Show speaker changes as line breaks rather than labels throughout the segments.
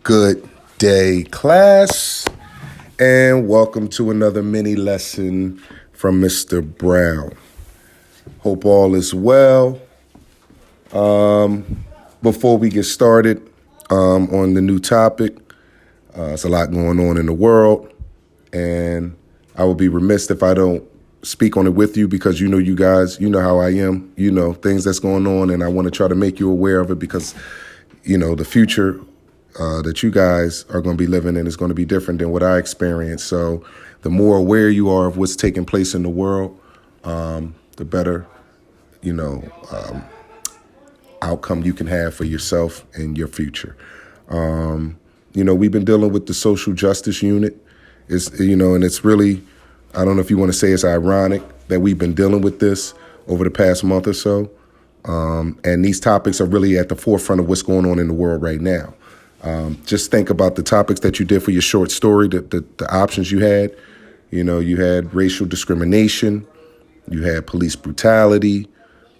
Good day, class, and welcome to another mini lesson from Mr. Brown. Hope all is well. Before we get started on the new topic, there's a lot going on in the world, and I would be remiss if I don't speak on it with you because you guys, you know how I am, things that's going on, and I want to try to make you aware of it because, the future that you guys are going to be living in is going to be different than what I experienced. So the more aware you are of what's taking place in the world, the better, outcome you can have for yourself and your future. We've been dealing with the social justice unit. And it's really, I don't know if you want to say it's ironic that we've been dealing with this over the past month or so. And these topics are really at the forefront of what's going on in the world right now. Just think about the topics that you did for your short story, the options you had. You had racial discrimination, you had police brutality,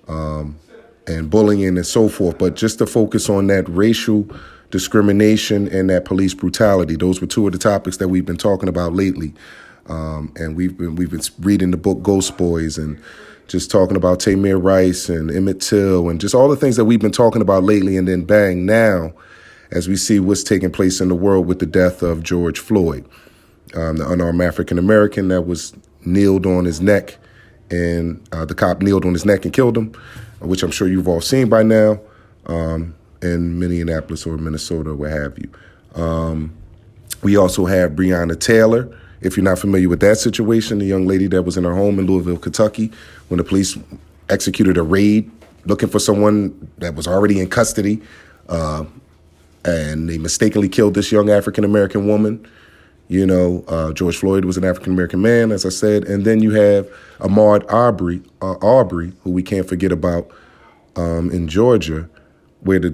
and bullying and so forth. But just to focus on that racial discrimination and that police brutality, those were two of the topics that we've been talking about lately. And we've been reading the book Ghost Boys and just talking about Tamir Rice and Emmett Till and just all the things that we've been talking about lately. And then bang, now, as we see what's taking place in the world with the death of George Floyd, the unarmed African-American that was kneeled on his neck, and the cop kneeled on his neck and killed him, which I'm sure you've all seen by now, in Minneapolis or Minnesota or what have you. We also have Breonna Taylor. If you're not familiar with that situation, the young lady that was in her home in Louisville, Kentucky, when the police executed a raid looking for someone that was already in custody, and they mistakenly killed this young African-American woman. George Floyd was an African-American man, as I said. And then you have Ahmaud Arbery, who we can't forget about, in Georgia, where the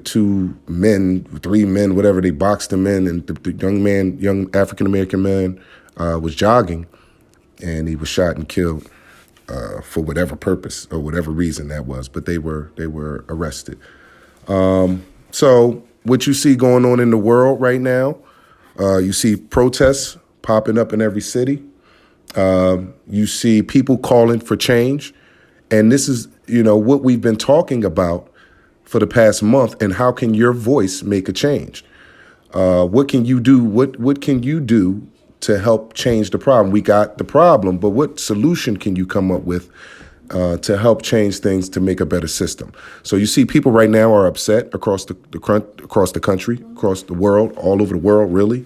three men, whatever, they boxed him in, and the young African-American man was jogging, and he was shot and killed for whatever purpose or whatever reason that was. But they were arrested. So what you see going on in the world right now, you see protests popping up in every city. You see people calling for change. And this is, what we've been talking about for the past month. And how can your voice make a change? What can you do? What can you do to help change the problem? We got the problem, but what solution can you come up with to help change things to make a better system? So you see people right now are upset across the country, across the world, all over the world, really.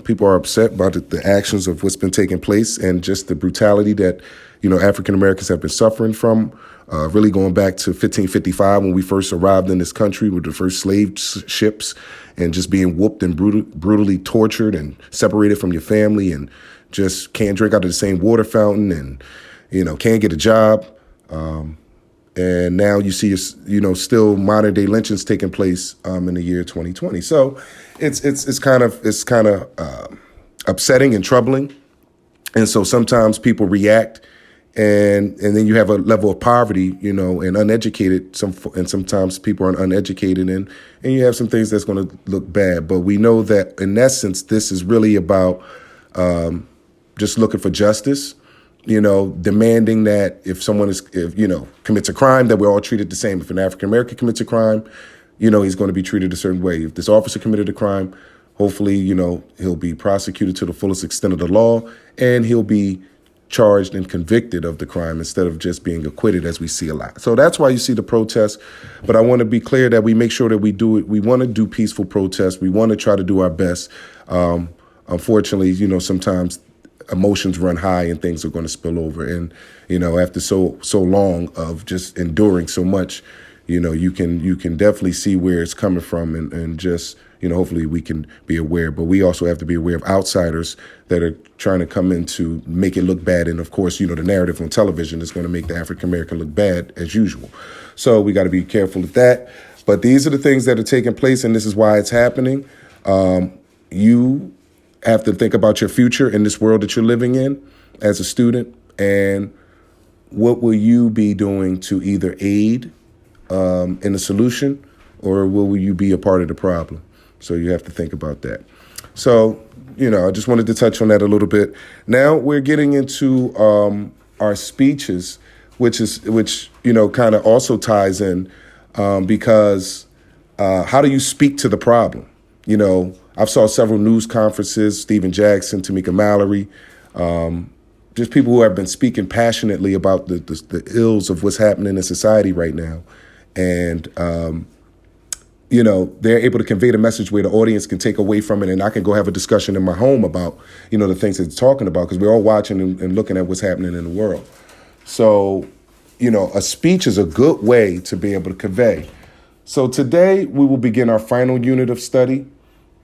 People are upset about the actions of what's been taking place and just the brutality that, African Americans have been suffering from, really going back to 1555 when we first arrived in this country with the first slave ships and just being whooped and brutally tortured and separated from your family and just can't drink out of the same water fountain and can't get a job. And now you see, still modern day lynchings taking place in the year 2020. So it's kind of upsetting and troubling. And so sometimes people react and then you have a level of poverty, and uneducated. And sometimes people are uneducated and you have some things that's going to look bad. But we know that in essence, this is really about just looking for justice. Demanding that if someone commits a crime, that we're all treated the same. If an African-American commits a crime, he's going to be treated a certain way. If this officer committed a crime, hopefully, he'll be prosecuted to the fullest extent of the law and he'll be charged and convicted of the crime instead of just being acquitted, as we see a lot. So that's why you see the protests. But I want to be clear that we make sure that we do it. We want to do peaceful protests. We want to try to do our best. Unfortunately, sometimes emotions run high and things are going to spill over. And, after so long of just enduring so much, you can definitely see where it's coming from and just, hopefully we can be aware. But we also have to be aware of outsiders that are trying to come in to make it look bad. And of course, the narrative on television is going to make the African-American look bad as usual. So we got to be careful of that. But these are the things that are taking place, and this is why it's happening. You have to think about your future in this world that you're living in as a student, and what will you be doing to either aid in the solution, or will you be a part of the problem? So you have to think about that. So, I just wanted to touch on that a little bit. Now we're getting into our speeches, which kind of also ties in because how do you speak to the problem? I've saw several news conferences, Stephen Jackson, Tamika Mallory, just people who have been speaking passionately about the ills of what's happening in society right now. And, they're able to convey the message where the audience can take away from it, and I can go have a discussion in my home about, the things that it's talking about, because we're all watching and looking at what's happening in the world. So, a speech is a good way to be able to convey. So today we will begin our final unit of study,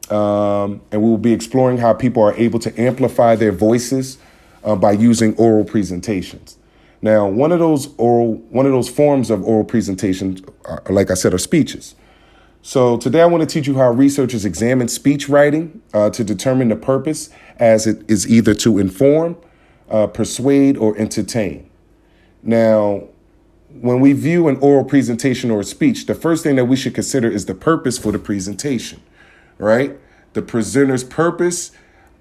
and we will be exploring how people are able to amplify their voices by using oral presentations. Now, one of those forms of oral presentations, like I said, are speeches. So today I want to teach you how researchers examine speech writing to determine the purpose, as it is either to inform, persuade, or entertain. Now, when we view an oral presentation or a speech, the first thing that we should consider is the purpose for the presentation, right? The presenter's purpose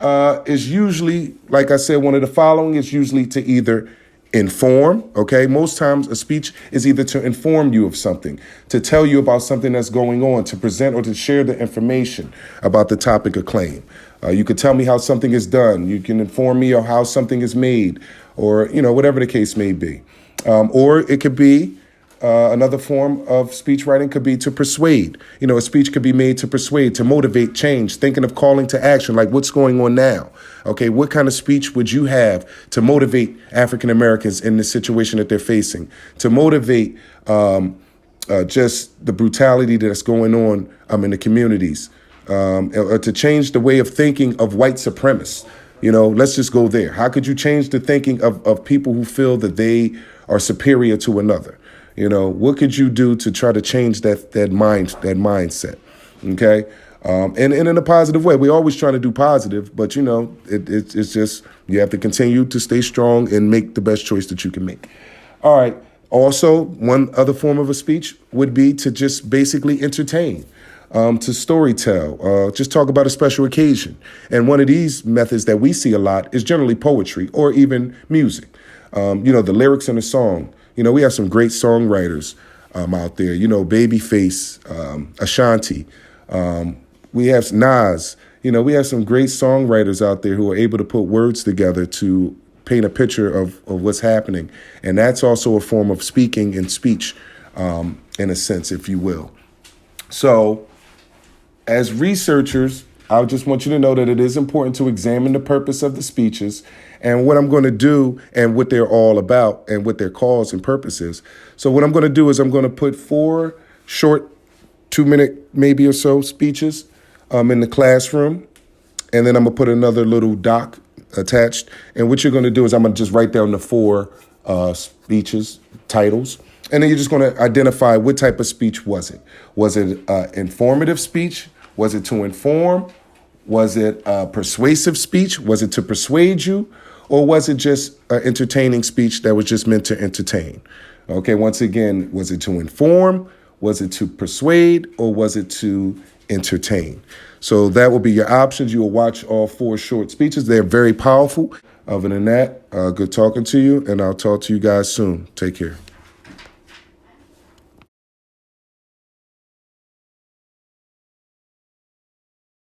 is usually, like I said, one of the following is usually to either inform, okay? Most times a speech is either to inform you of something, to tell you about something that's going on, to present or to share the information about the topic of claim. You could tell me how something is done. You can inform me of how something is made, or, whatever the case may be. Or it could be another form of speech writing could be to persuade. A speech could be made to persuade, to motivate change, thinking of calling to action, like what's going on now. Okay, what kind of speech would you have to motivate African Americans in the situation that they're facing, to motivate just the brutality that's going on in the communities, or to change the way of thinking of white supremacists? Let's just go there. How could you change the thinking of people who feel that they are superior to another? What could you do to try to change that mindset? Okay. And in a positive way. We're always trying to do positive, but it's just, you have to continue to stay strong and make the best choice that you can make. All right. Also, one other form of a speech would be to just basically entertain, to storytell, just talk about a special occasion. And one of these methods that we see a lot is generally poetry or even music. The lyrics in a song. We have some great songwriters out there. Babyface, Ashanti. We have Nas. We have some great songwriters out there who are able to put words together to paint a picture of what's happening. And that's also a form of speaking and speech, in a sense, if you will. So as researchers, I just want you to know that it is important to examine the purpose of the speeches and what I'm going to do and what they're all about and what their cause and purpose is. So what I'm going to do is I'm going to put 4 short 2-minute maybe or so speeches in the classroom. And then I'm going to put another little doc attached. And what you're going to do is I'm going to just write down the 4 speeches, titles. And then you're just going to identify what type of speech was it. Was it informative speech? Was it to inform? Was it a persuasive speech? Was it to persuade you? Or was it just an entertaining speech that was just meant to entertain? Okay, once again, was it to inform? Was it to persuade? Or was it to entertain? So that will be your options. You will watch all 4 short speeches. They're very powerful. Other than that, good talking to you, and I'll talk to you guys soon. Take care.